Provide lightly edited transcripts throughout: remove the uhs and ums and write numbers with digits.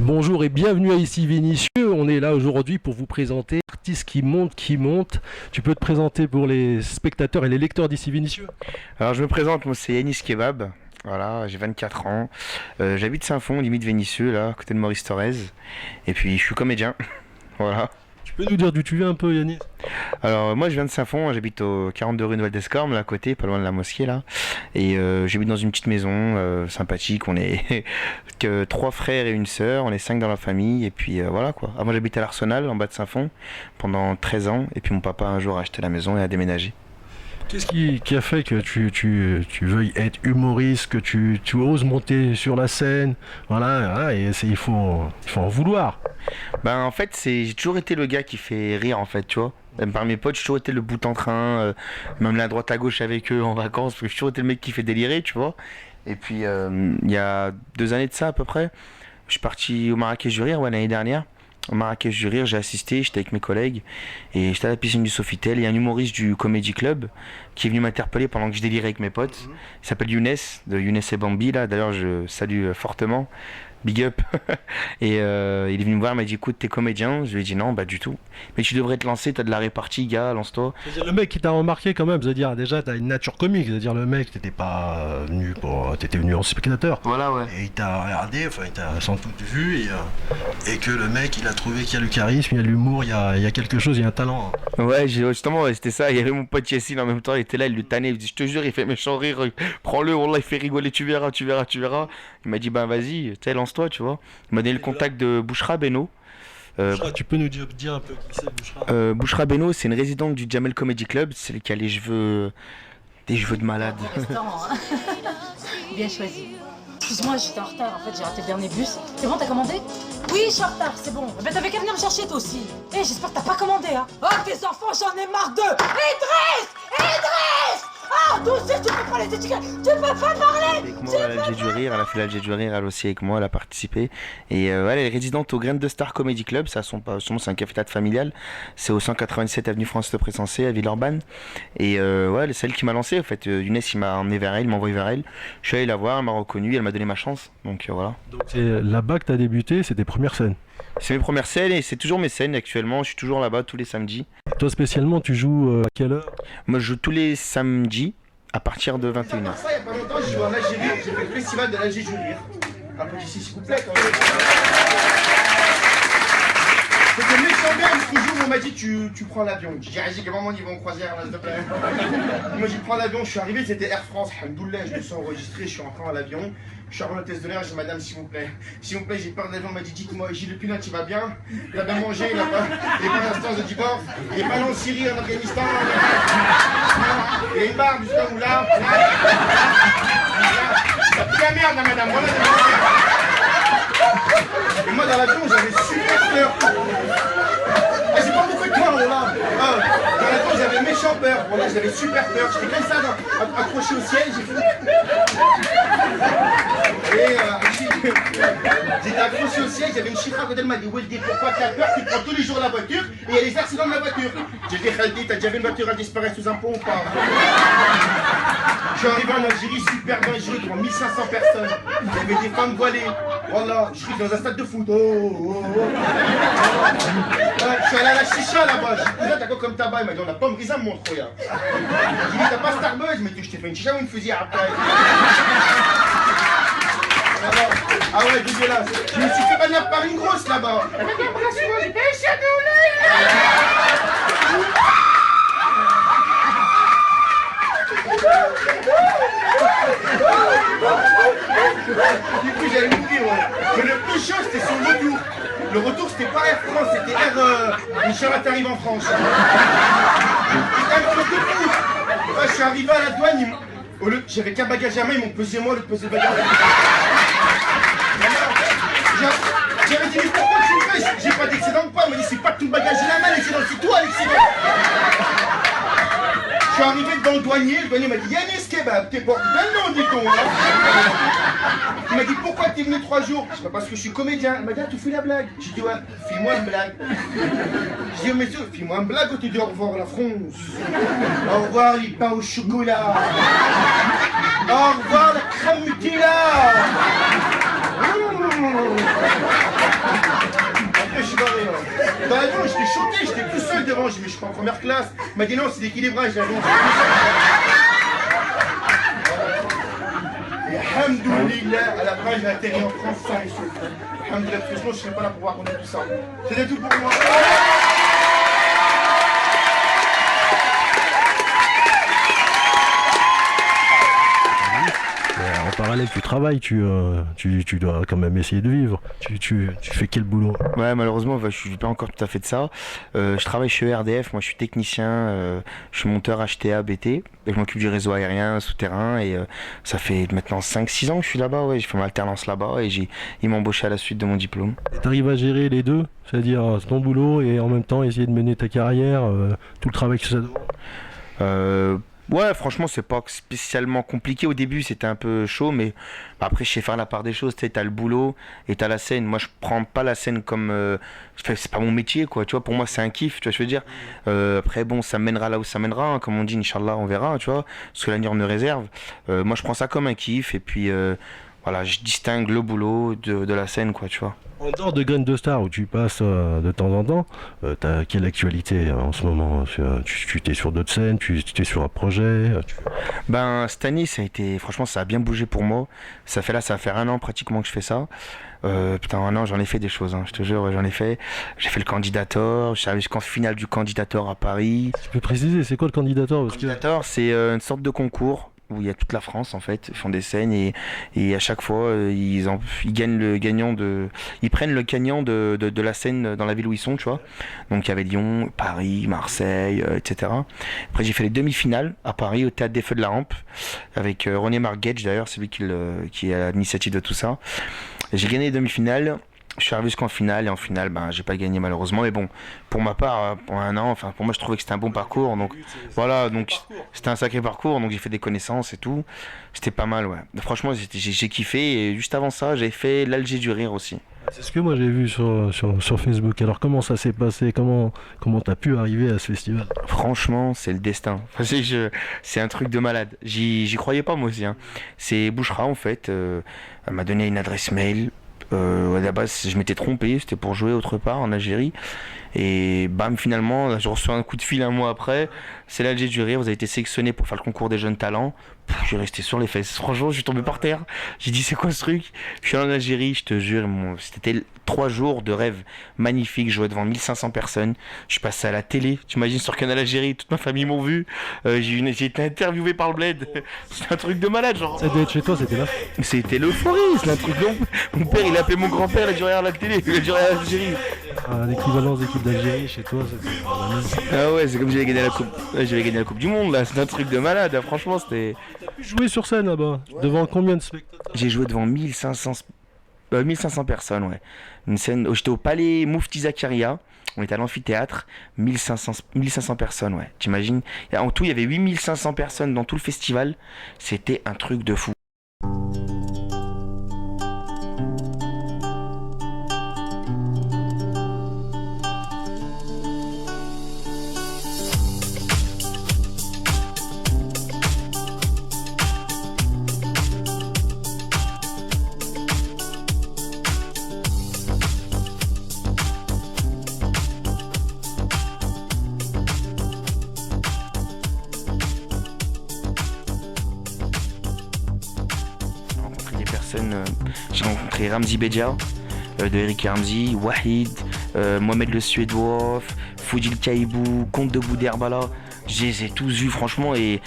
Bonjour et bienvenue à Ici Vinicieux. On est là aujourd'hui pour vous présenter l'artiste qui monte. Tu peux te présenter pour les spectateurs et les lecteurs d'Ici Vinicieux? Alors je me présente, moi c'est Yanis Kebab, voilà, j'ai 24 ans, j'habite Saint-Fond, limite Vénissieux, là, à côté de Maurice Thorez, et puis je suis comédien, voilà. Tu peux nous dire d'où tu viens un peu, Yanis? Alors moi je viens de Saint-Fond, j'habite au 42 rue Nouvelle d'Escorme, là à côté, pas loin de la mosquée là, et j'habite dans une petite maison sympathique, on est que 3 frères et une sœur, on est 5 dans la famille, et puis voilà quoi. Moi j'habite à l'Arsenal, en bas de Saint-Fond, pendant 13 ans, et puis mon papa un jour a acheté la maison et a déménagé. Qu'est-ce qui a fait que tu veuilles être humoriste, que tu oses monter sur la scène? Voilà, et il faut en vouloir. Ben en fait j'ai toujours été le gars qui fait rire en fait, tu vois. Même par mes potes, j'ai toujours été le bout en train, même la droite à gauche avec eux en vacances, parce que j'ai toujours été le mec qui fait délirer, tu vois. Et puis il y a 2 années de ça à peu près, je suis parti au Marrakech du Rire, ouais, l'année dernière. Au Marrakech du Rire, j'ai assisté, j'étais avec mes collègues et j'étais à la piscine du Sofitel. Il y a un humoriste du Comedy Club qui est venu m'interpeller pendant que je délirais avec mes potes. Il s'appelle Younes, de Younes et Bambi, là. D'ailleurs, je salue fortement. Big up. Et il est venu me voir, il m'a dit écoute, t'es comédien? Je lui ai dit non, bah du tout. Mais tu devrais te lancer, t'as de la répartie, gars, lance-toi. C'est-à-dire le mec qui t'a remarqué quand même, c'est-à-dire déjà t'as une nature comique, c'est-à-dire le mec t'étais pas venu pour, t'étais venu en spectateur. Voilà, ouais. Et il t'a regardé, enfin il t'a sans doute vu et que le mec il a trouvé qu'il y a le charisme, il y a l'humour, il y a quelque chose, il y a un talent. Ouais, justement, ouais, c'était ça. Il y avait mon pote Yassine en même temps, il était là, il lui tannait, il dit je te jure, il fait méchant rire, prends-le, wallah, il fait rigoler, tu verras. Il m'a dit ben vas-y, tu sais, lance-toi, tu vois. Il m'a donné le contact de Bouchra Beno. Bouchra, tu peux nous dire un peu qui c'est Bouchra? Bouchra Beno, c'est une résidente du Jamel Comedy Club, c'est celle qui a les cheveux, des cheveux de malade. Restaurant, hein. Bien choisi. Excuse-moi, j'étais en retard, en fait, j'ai raté le dernier bus. C'est bon, t'as commandé? Oui, je suis en retard, c'est bon. Ben t'avais qu'à venir me chercher toi aussi. Eh, j'espère que t'as pas commandé, hein. Oh, tes enfants, j'en ai marre d'eux. Idriss! Ah, toi aussi, tu peux pas les étiquettes, tu peux pas parler. Avec moi à l'Alger du Rire, elle a fait l'Alger du Rire, elle aussi avec moi, elle a participé. Et elle est résidente au Graines de Star Comedy Club, c'est un café-théâtre familial. C'est au 187 avenue François Pressensé à Villeurbanne. Et ouais, c'est elle qui m'a lancé en fait. Younes il m'a emmené vers elle, il m'a envoyé vers elle. Je suis allé la voir, elle m'a reconnu, elle m'a donné ma chance. Donc voilà. Donc c'est là-bas que t'as débuté, c'est tes premières scènes. C'est mes premières scènes et c'est toujours mes scènes actuellement. Je suis toujours là-bas tous les samedis. Toi spécialement, tu joues à quelle heure? Moi je joue tous les samedis à partir de 21h. Ça, il n'y a pas longtemps, j'ai joué en Algérie, j'ai fait le festival de l'Alger du Rire. Un petit s'il vous plaît. C'était méchant bien, parce que le jour où on m'a dit tu prends l'avion. J'ai réagi que vraiment ils vont en croisière là, s'il te plaît. Moi j'ai pris l'avion, je suis arrivé, c'était Air France, alhamdoulilah, je me suis enregistré, je suis rentré à l'avion. Je suis arrivé à l'hôtesse de l'air, j'ai dit madame s'il vous plaît, j'ai peur de l'avion, on m'a dit dites-moi, j'ai le pilote il va bien, il a bien mangé, il n'est pas en instance de divorce, il n'est pas allé en Syrie, en Afghanistan, il a une barbe jusqu'à où là, il a pris la merde là madame, voilà. Et moi dans l'avion j'avais super peur. Ah, j'ai pas beaucoup de temps là. Dans l'avion j'avais méchant peur. Voilà, j'avais super peur. J'étais comme ça accroché au ciel. J'étais accroché au ciel, j'avais une chifre à côté de moi. Elle m'a dit pourquoi tu as peur? Tu prends tous les jours la voiture et il y a des accidents de la voiture. J'ai dit Khaldi, t'as déjà vu une voiture à disparaître sous un pont ou pas? Je suis arrivé en Algérie super dangereux devant 1500 personnes. Il y avait des femmes voilées. Voilà, je suis dans un stade de foot. Je suis allé à la chicha là-bas. J'ai dit, t'as quoi comme tabac? Il m'a dit, on n'a pas brisé un montre, regarde. J'ai dit, t'as pas Starbucks? Mais je t'ai fait une chicha ou une fusillade après? Ah ouais, dégueulasse. Je me suis fait bannir par une grosse là-bas. Elle m'a dit, embrasse-moi, j'ai pas échappé au l'œil. Du coup j'allais mourir, ouais. Mais le plus chaud c'était sur le retour. Le retour c'était pas Air France, c'était Air Inch'Allah t'arrives en France. C'était un truc de fou. Ouais, je suis arrivé à la douane, j'avais qu'un bagage à main, ils m'ont pesé moi, le pesé le bagage. J'avais dit mais pourquoi tu me fais? J'ai pas d'excédent de poids, il m'a dit c'est pas tout le bagage à la main, l'excédent c'est toi l'excédent. Je suis arrivé devant le douanier m'a dit Yanis Kebab, t'es porte d'un nom dit-on. Il m'a dit pourquoi t'es venu 3 jours? Je dis parce que je suis comédien. Il m'a dit ah, tu fais la blague. J'ai dit ouais, fais-moi une blague. J'ai dit oh monsieur, fais-moi une blague ou tu dis au revoir la France. Au revoir les pains au chocolat. Au revoir la crème Nutella. suis barré. Hein. Dans l'avion, j'étais choqué, j'étais tout seul devant. J'ai dit, mais je suis pas en première classe. Il m'a dit, non, c'est l'équilibrage, l'avion. Et alhamdoulilah, à la fin, j'ai atterri en France sans monsieur. Alhamdoulilah, parce que sinon, je serais pas là pour vous raconter tout ça. C'était tout pour moi. En parallèle, tu travailles, tu dois quand même essayer de vivre. Tu fais quel boulot? Ouais, malheureusement, je suis pas encore tout à fait de ça. Je travaille chez ERDF, moi je suis technicien, je suis monteur HTA BT, et je m'occupe du réseau aérien souterrain, et ça fait maintenant 5-6 ans que je suis là-bas, ouais, j'ai fait mon alternance là-bas, et ils m'ont embauché à la suite de mon diplôme. Tu arrives à gérer les deux, c'est-à-dire ton boulot et en même temps essayer de mener ta carrière, tout le travail que ça demande? Ouais, franchement, c'est pas spécialement compliqué. Au début, c'était un peu chaud, mais après, je sais faire la part des choses. Tu sais, t'as le boulot et t'as la scène. Moi, je prends pas la scène comme. C'est pas mon métier, quoi. Tu vois, pour moi, c'est un kiff, tu vois, je veux dire. Après, bon, ça mènera là où ça mènera. Hein, comme on dit, Inch'Allah, on verra, tu vois. Ce que l'avenir me réserve. Moi, je prends ça comme un kiff, et puis voilà, je distingue le boulot de la scène, quoi, tu vois. En dehors de Graines de Star où tu passes de temps en temps, t'as quelle actualité en ce moment? Tu t'es sur d'autres scènes, tu t'es sur un projet Ben, cette année, franchement, ça a bien bougé pour moi. Ça va faire 1 an pratiquement que je fais ça. Putain, 1 an, j'en ai fait des choses, hein, je te jure, ouais, j'en ai fait. J'ai fait le Candidator, je suis arrivé jusqu'en finale du Candidator à Paris. Tu peux préciser, c'est quoi le Candidator? Le Candidator, c'est une sorte de concours où il y a toute la France en fait, ils font des scènes, et à chaque fois ils gagnent le gagnant ils prennent le gagnant de la scène dans la ville où ils sont, tu vois. Donc il y avait Lyon, Paris, Marseille, etc. Après j'ai fait les demi-finales à Paris au Théâtre des Feux de la Rampe avec René Marguetsch, d'ailleurs, c'est lui qui est à l'initiative de tout ça. Et j'ai gagné les demi-finales. Je suis arrivé jusqu'en finale, et en finale, ben, j'ai pas gagné malheureusement, mais bon, pour ma part, pour 1 an, enfin, pour moi, je trouvais que c'était un bon parcours, donc voilà, donc c'était un sacré parcours, donc j'ai fait des connaissances et tout, c'était pas mal, ouais. Franchement, j'ai kiffé, et juste avant ça, j'ai fait l'Alger du Rire aussi. C'est ce que moi j'ai vu sur Facebook. Alors comment ça s'est passé? Comment t'as pu arriver à ce festival? Franchement, c'est le destin. Enfin, c'est un truc de malade. J'y croyais pas moi aussi, hein. C'est Bouchra en fait, elle m'a donné une adresse mail. À la base, je m'étais trompé, c'était pour jouer autre part en Algérie. Et bam, finalement, je reçois un coup de fil 1 mois après. C'est l'Alger du Rire, vous avez été sélectionné pour faire le concours des jeunes talents. Je suis resté sur les fesses. Franchement, je suis tombé par terre. J'ai dit, c'est quoi ce truc? Je suis en Algérie, je te jure. C'était 3 jours de rêve magnifique. Je jouais devant 1500 personnes. Je suis passé à la télé. Tu imagines, sur Canal Algérie, toute ma famille m'ont vu. J'ai été interviewé par le Bled. C'est un truc de malade, genre. Ça devait être chez toi, c'était là. C'était l'euphorie, c'est un truc de... Mon père, il a appelé mon grand-père, il a dit regarde la télé, il a dit regarde l'Algérie. L'équivalence d'équipe d'Algérie chez toi, c'était la même. Ah ouais, c'est comme si j'avais gagné la coupe. Ouais, j'avais gagné la Coupe du Monde là, c'est un truc de malade, là. Franchement, c'était. T'as pu jouer sur scène là-bas? Devant combien de spectateurs? J'ai joué devant 1500 personnes, ouais. Une scène, j'étais au Palais Moufti Zakaria, on était à l'amphithéâtre, 1500 personnes, ouais. T'imagines? En tout, il y avait 8500 personnes dans tout le festival, c'était un truc de fou. J'ai rencontré Ramzi Bedia de Eric et Ramzi, Wahid, Mohamed le Suédois, Foudil Kaibou, Comte de Bouderbala. Je les ai tous vus franchement, et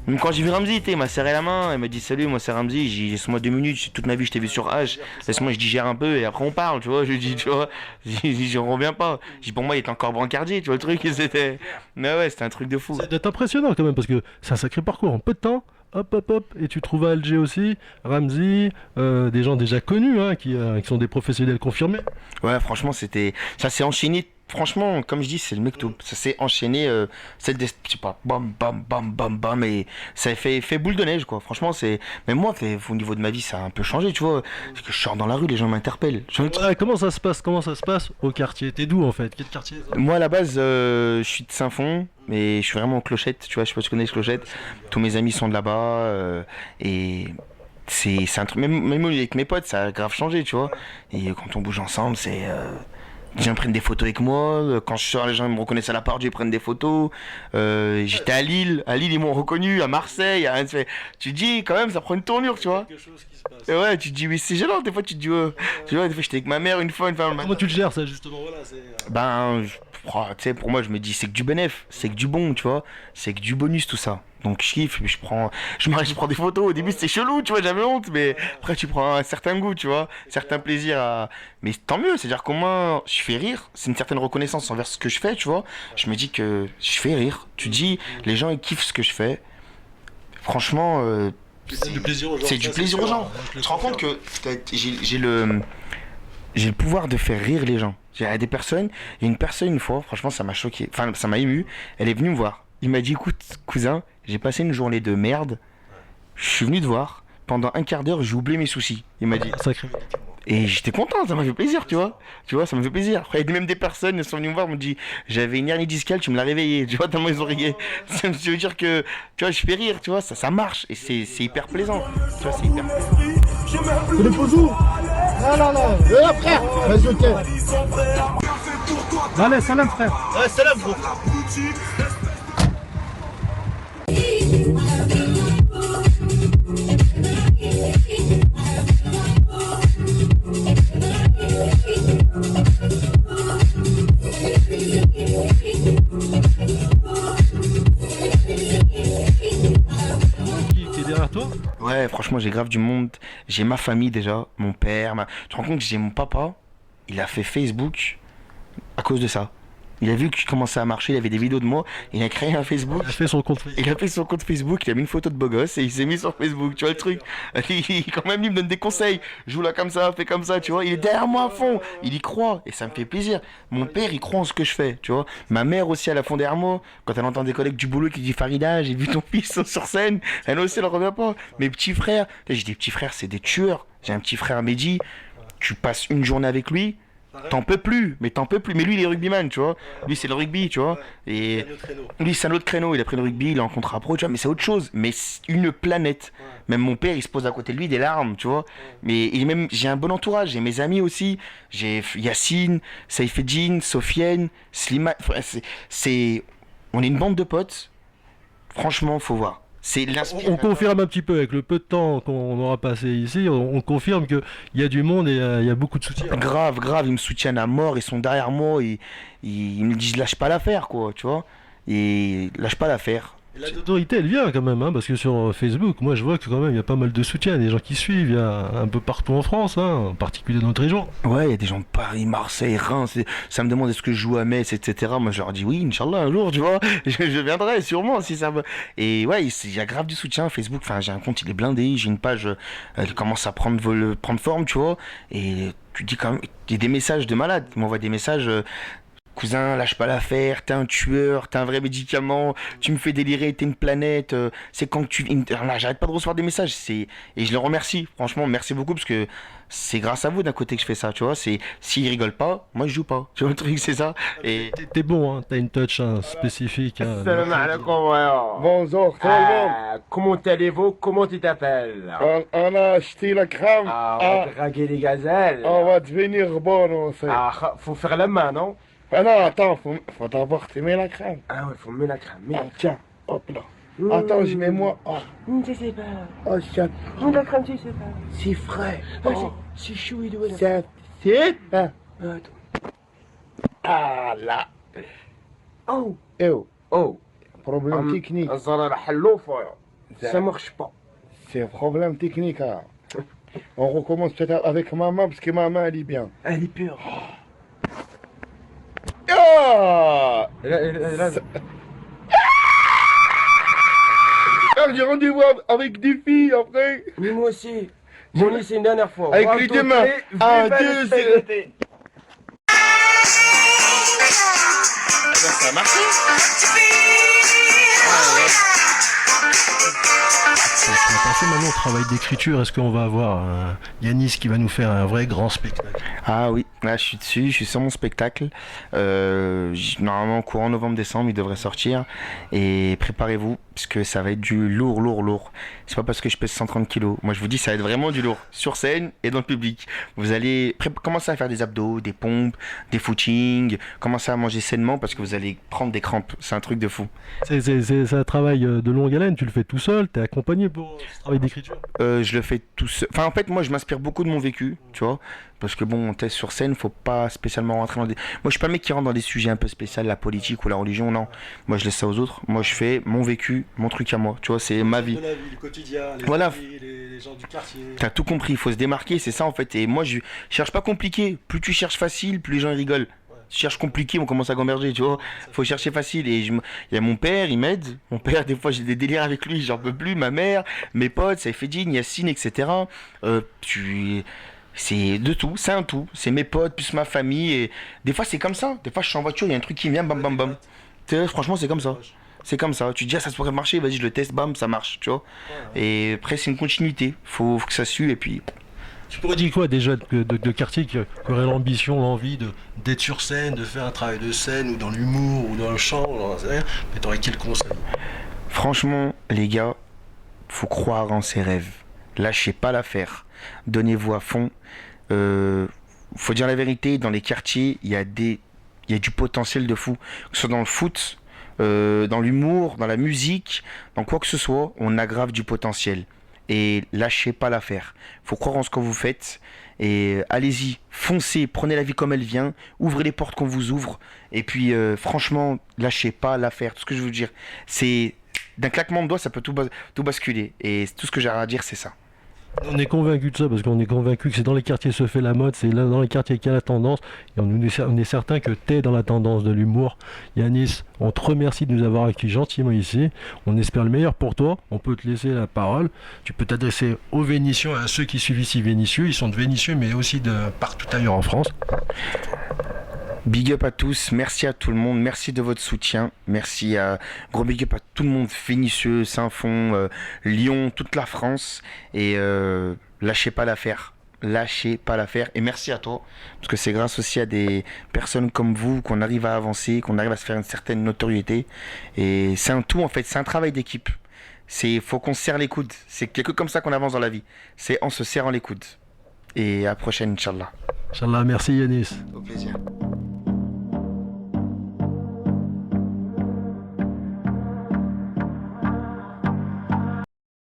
même quand j'ai vu Ramzi, il m'a serré la main, il m'a dit salut, moi c'est Ramzi, j'ai dit laisse-moi 2 minutes, toute ma vie je t'ai vu sur H, laisse-moi je digère un peu et après on parle, tu vois, je dis tu vois, j'en reviens pas. J'ai dit pour moi il était encore brancardier, tu vois le truc, c'était. Mais ouais, c'était un truc de fou. Ça doit être impressionnant quand même parce que c'est un sacré parcours en peu de temps. Hop, et tu trouves à Alger aussi, Ramzi, des gens déjà connus, hein, qui sont des professionnels confirmés. Ouais, franchement, ça s'est enchaîné. Franchement, comme je dis, c'est le mec tout. Ça s'est enchaîné, je sais pas, bam, bam, bam, bam, bam, et ça a fait boule de neige, quoi. Franchement, mais moi, au niveau de ma vie, ça a un peu changé, tu vois. Parce que je sors dans la rue, les gens m'interpellent. Ouais, comment ça se passe au quartier? T'es d'où en fait? Quel quartier? Moi, à la base, je suis de Saint-Fond, mais je suis vraiment en Clochette, tu vois. Je sais pas si tu connais Clochette. Tous mes amis sont de là-bas, et c'est un truc. Même avec mes potes, ça a grave changé, tu vois. Et quand on bouge ensemble, Les gens prennent des photos avec moi. Quand je sors, les gens ils me reconnaissent à la part, ils prennent des photos. J'étais à Lille. À Lille, ils m'ont reconnu. À Marseille. Tu te dis, quand même, ça prend une tournure, tu vois. Et ouais, tu te dis, oui, c'est gênant. Des fois, tu te dis, tu vois, des fois, j'étais avec ma mère une fois. Comment tu le gères, ça, justement? Voilà, Ben, tu sais, pour moi, je me dis, c'est que du bénéf, c'est que du bon, tu vois. C'est que du bonus, tout ça. Donc, je kiffe, je prends des photos. Au début, c'était chelou, tu vois, j'avais honte, mais après, tu prends un certain goût, tu vois, certain plaisir à. Mais tant mieux, c'est-à-dire qu'au moins, je fais rire. C'est une certaine reconnaissance envers ce que je fais, tu vois. Je me dis que je fais rire. Tu dis, les gens, ils kiffent ce que je fais. Franchement, c'est du plaisir aux gens. C'est du plaisir aux gens. Tu te rends compte que j'ai le pouvoir de faire rire les gens. Il y a des personnes, il y a une personne une fois, franchement ça m'a choqué, enfin ça m'a ému, elle est venue me voir. Il m'a dit écoute cousin, j'ai passé une journée de merde, je suis venu te voir, pendant un quart d'heure j'ai oublié mes soucis. Il m'a dit. Sacré. Et j'étais content, ça m'a fait plaisir, tu vois, ça m'a fait plaisir. Après, il y a même des personnes qui sont venues me voir, m'ont dit j'avais une hernie discale, tu me l'as réveillé, tu vois, tellement ils ont rigolé. Ça veut dire que, tu vois, je fais rire, tu vois, ça marche, et c'est hyper plaisant, tu vois, c'est hyper plaisant. C'est les pozos. Non. Frère. Vas-y, ok. Allez, salam, frère. Ouais, salam, gros. Qui est derrière toi? Ouais, franchement, j'ai grave du monde. J'ai ma famille déjà, mon père. Tu te rends compte que j'ai mon papa, il a fait Facebook à cause de ça. Il a vu que je commençais à marcher, il avait des vidéos de moi, il a créé un Facebook. Il a fait son compte. Il a fait son compte Facebook, il a mis une photo de beau gosse et il s'est mis sur Facebook, tu vois le truc. Quand même, il me donne des conseils. Joue là comme ça, fais comme ça, tu vois. Il est derrière moi à fond, il y croit et ça me fait plaisir. Mon père, il croit en ce que je fais, tu vois. Ma mère aussi, à la fond derrière moi. Quand elle entend des collègues du boulot qui disent Farida, j'ai vu ton fils sur scène, elle aussi, elle en revient pas. Mes petits frères, j'ai des petits frères, c'est des tueurs. J'ai un petit frère Mehdi, tu passes une journée avec lui. T'en peux plus. Mais lui, il est rugbyman, tu vois. Lui, c'est le rugby, tu vois. Et lui, c'est un autre créneau. Il a pris le rugby, il est en contrat pro, tu vois. Mais c'est autre chose. Mais c'est une planète. Même mon père, il se pose à côté de lui, des larmes, tu vois. Mais j'ai un bon entourage. J'ai mes amis aussi. J'ai Yacine, Saïfedine, Sofiane, Slimane. On est une bande de potes. Franchement, faut voir. C'est On confirme un petit peu, avec le peu de temps qu'on aura passé ici, on confirme qu'il y a du monde et il y a beaucoup de soutien. Grave, ils me soutiennent à mort, ils sont derrière moi, ils me disent lâche pas l'affaire, quoi, tu vois. Et lâche pas l'affaire. Et la notoriété, elle vient quand même, hein, parce que sur Facebook, moi je vois que quand même il y a pas mal de soutien, des gens qui suivent, il y a un peu partout en France, hein, en particulier dans notre région. Ouais, il y a des gens de Paris, Marseille, Reims, ça me demande est-ce que je joue à Metz, etc. Moi je leur dis oui, Inch'Allah, un jour, tu vois, je viendrai sûrement si ça veut. Et ouais, il y a grave du soutien Facebook, enfin j'ai un compte, il est blindé, j'ai une page, elle commence à prendre forme, tu vois, et tu dis quand même, il y a des messages de malades, ils m'envoient des messages. Cousin, lâche pas l'affaire, t'es un tueur, t'es un vrai médicament, tu me fais délirer, t'es une planète, c'est quand que tu... Là, j'arrête pas de recevoir des messages, et je les remercie, franchement, merci beaucoup, parce que c'est grâce à vous d'un côté que je fais ça, tu vois, s'ils rigolent pas, moi je joue pas, tu vois le truc, c'est ça, et... T'es bon, hein, t'as une touch spécifique. Hein, Salam alaikum, ouais. Bonjour, tout le monde. Comment allez-vous? Comment tu t'appelles? On a acheté la crème. On va draguer les gazelles. On va devenir bon, on sait. Faut faire la main, non? Ah non, attends, faut d'abord t'aimer la crème. Ah ouais, faut mettre la crème. Mais... Tiens, hop là. Attends, je mets moi. Oh, Je sais pas. oh tiens, La crème, je sais pas. c'est frais. Oh, c'est chou, il doit la C'est... Hein. Attends. Ah là. Oh, Oh, problème technique. الزرار حلوفة. Ça marche pas. C'est problème technique. Hein. On recommence peut-être avec maman parce que maman elle est bien. Elle est pure. Ah, Là, j'ai rendez-vous avec des filles après. mais moi aussi. J'en ai essayé une dernière fois. Avec les deux mains. Un, deux, c'est... Ça a marché. Tu vas passer passer maintenant au travail d'écriture. Est-ce qu'on va avoir Yanis qui va nous faire un vrai grand spectacle? Ah oui, là je suis dessus, je suis sur mon spectacle. Normalement courant novembre-décembre il devrait sortir. Et préparez-vous, parce que ça va être du lourd, lourd, lourd. C'est pas parce que je pèse 130 kilos. Moi je vous dis ça va être vraiment du lourd. Sur scène et dans le public. Vous allez commencer à faire des abdos, des pompes, des footings, commencer à manger sainement parce que vous allez prendre des crampes. C'est un truc de fou. C'est un travail de longue haleine, tu le fais tout seul, t'es accompagné pour ce travail d'écriture? Je le fais tout seul. Enfin, en fait, moi, je m'inspire beaucoup de mon vécu, tu vois. Parce que bon, on teste sur scène, faut pas spécialement rentrer dans des. Moi, je suis pas le mec qui rentre dans des sujets un peu spéciaux, la politique ou la religion, non. Moi, je laisse ça aux autres. Moi, je fais mon vécu, mon truc à moi, tu vois, c'est ma vie. De la vie, le quotidien, les Voilà. amis, les gens du quartier. T'as tout compris, il faut se démarquer, c'est ça en fait. Et moi, je cherche pas compliqué. Plus tu cherches facile, plus les gens ils rigolent. Tu cherches compliqué, on commence à gamberger, tu vois. Faut chercher facile. Et il y a mon père, il m'aide. Mon père, des fois, j'ai des délires avec lui, j'en peux plus. Ma mère, mes potes, Saifeddine, Yacine, etc. C'est de tout, c'est un tout. C'est mes potes, plus ma famille. Et des fois, c'est comme ça. Des fois, je suis en voiture, il y a un truc qui vient, bam, bam, bam. Tu sais, franchement, c'est comme ça. C'est comme ça. Tu te dis, ah, ça pourrait marcher, vas-y, je le teste, bam, ça marche, tu vois. Et après, c'est une continuité. Faut que ça sue, et puis. Tu pourrais dire quoi des jeunes de quartier qui auraient l'ambition, l'envie d'être sur scène, de faire un travail de scène, ou dans l'humour, ou dans le chant, mais t'aurais quel conseil? Franchement, les gars, faut croire en ses rêves. Lâchez pas l'affaire. Donnez-vous à fond. Faut dire la vérité, dans les quartiers, il y a du potentiel de fou. Que ce soit dans le foot, dans l'humour, dans la musique, dans quoi que ce soit, on aggrave du potentiel. Et lâchez pas l'affaire. Faut croire en ce que vous faites. Et allez-y, foncez, prenez la vie comme elle vient, ouvrez les portes qu'on vous ouvre. Et puis franchement, lâchez pas l'affaire. Tout ce que je veux dire, c'est d'un claquement de doigts, ça peut tout basculer. Et tout ce que j'ai à dire, c'est ça. On est convaincu de ça parce qu'on est convaincu que c'est dans les quartiers se fait la mode, c'est là dans les quartiers qu'il y a la tendance. Et on est certain que t'es dans la tendance de l'humour. Yanis, on te remercie de nous avoir accueillis gentiment ici. On espère le meilleur pour toi. On peut te laisser la parole. Tu peux t'adresser aux Vénitiens, à ceux qui suivent ici Vénitieux. Ils sont de Vénitieux, mais aussi de partout ailleurs en France. Big up à tous, merci à tout le monde, merci de votre soutien, merci à gros big up à tout le monde, Vénissieux, Saint-Fond, Lyon, toute la France, et lâchez pas l'affaire, et merci à toi, parce que c'est grâce aussi à des personnes comme vous qu'on arrive à avancer, qu'on arrive à se faire une certaine notoriété, et c'est un tout en fait, c'est un travail d'équipe, faut qu'on se serre les coudes, c'est que comme ça qu'on avance dans la vie, c'est en se serrant les coudes, et à la prochaine, Inch'Allah. Inch'Allah, merci Yanis. Au plaisir.